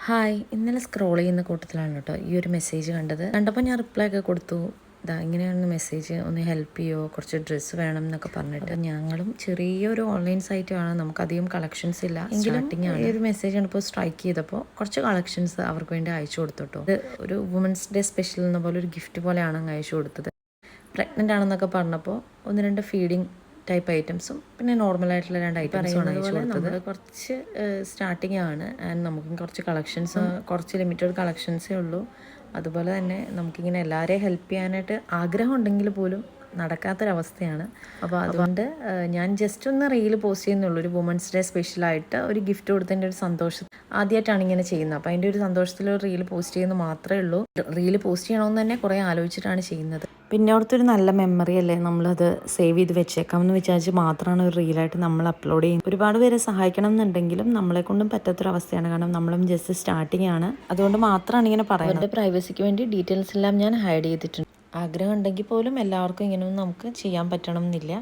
Hi, ഇന്നലെ scroll ചെയ്യുന്ന കൂട്ടത്തിലാണ് കേട്ടോ ഈ ഒരു മെസ്സേജ് കണ്ടപ്പോൾ ഞാൻ റിപ്ലൈ ഒക്കെ കൊടുത്തു. ഇങ്ങനെയാണ് മെസ്സേജ്, ഒന്ന് ഹെൽപ്പ് ചെയ്യുമോ, കുറച്ച് ഡ്രസ്സ് വേണം എന്നൊക്കെ പറഞ്ഞിട്ട്. ഞങ്ങളും ചെറിയൊരു ഓൺലൈൻ സൈറ്റാണ്, നമുക്കധികം കളക്ഷൻസ് ഇല്ല, സ്റ്റാർട്ടിങ് ആണ്. ഈ ഒരു മെസ്സേജ് കണ്ടപ്പോൾ സ്ട്രൈക്ക് ചെയ്തപ്പോൾ കുറച്ച് കളക്ഷൻസ് അവർക്ക് വേണ്ടി അയച്ചു കൊടുത്തു കേട്ടോ. ഇത് ഒരു വുമൻസ് ഡേ സ്പെഷ്യൽ എന്ന പോലെ ഒരു ഗിഫ്റ്റ് പോലെയാണ് അങ്ങ് അയച്ചു കൊടുത്തത്. പ്രഗ്നൻ്റ് ആണെന്നൊക്കെ പറഞ്ഞപ്പോൾ ഒന്ന് രണ്ട് ഫീഡിങ് ടൈപ്പ് ഐറ്റംസും പിന്നെ നോർമലായിട്ടുള്ള രണ്ട് ഐറ്റംസുമാണ് അയച്ചു കൊടുത്തത്. കുറച്ച് സ്റ്റാർട്ടിങ് ആണ് ആൻഡ് നമുക്കും കുറച്ച് കളക്ഷൻസ്, കുറച്ച് ലിമിറ്റഡ് കളക്ഷൻസേ ഉള്ളൂ. അതുപോലെ തന്നെ നമുക്കിങ്ങനെ എല്ലാവരെയും ഹെൽപ്പ് ചെയ്യാനായിട്ട് ആഗ്രഹം ഉണ്ടെങ്കിൽ പോലും നടക്കാത്തൊരവസ്ഥയാണ്. അപ്പോൾ അതുകൊണ്ട് ഞാൻ ജസ്റ്റ് ഒന്ന് റീൽ പോസ്റ്റ് ചെയ്യുന്നുള്ളൂ. ഒരു വുമൻസ് ഡേ സ്പെഷ്യലായിട്ട് ഒരു ഗിഫ്റ്റ് കൊടുത്തതിൻ്റെ ഒരു സന്തോഷം ആദ്യമായിട്ടാണ് ഇങ്ങനെ ചെയ്യുന്നത്. അപ്പോൾ അതിൻ്റെ ഒരു സന്തോഷത്തിൽ ഒരു റീൽ പോസ്റ്റ് ചെയ്യുന്നത് മാത്രമേ ഉള്ളൂ. റീൽ പോസ്റ്റ് ചെയ്യണമെന്ന് തന്നെ കുറേ ആലോചിച്ചിട്ടാണ് ചെയ്യുന്നത്. പിന്നെ അവിടുത്തെ ഒരു നല്ല മെമ്മറി അല്ലേ, നമ്മളത് സേവ് ചെയ്ത് വെച്ചേക്കാമെന്ന് വിചാരിച്ച് മാത്രമാണ് ഒരു റീലായിട്ട് നമ്മൾ അപ്ലോഡ് ചെയ്യുന്നത്. ഒരുപാട് പേരെ സഹായിക്കണം എന്നുണ്ടെങ്കിലും നമ്മളെ കൊണ്ടും പറ്റാത്തൊരവസ്ഥയാണ്. കാരണം നമ്മളും ജസ്റ്റ് സ്റ്റാർട്ടിങ് ആണ്. അതുകൊണ്ട് മാത്രമാണ് ഇങ്ങനെ പറയുന്നത്. അവരുടെ പ്രൈവസിക്ക് വേണ്ടി ഡീറ്റെയിൽസ് എല്ലാം ഞാൻ ഹൈഡ് ചെയ്തിട്ടുണ്ട്. ആഗ്രഹം ഉണ്ടെങ്കിൽ പോലും എല്ലാവർക്കും ഇങ്ങനെയൊന്നും നമുക്ക് ചെയ്യാൻ പറ്റണം എന്നില്ല.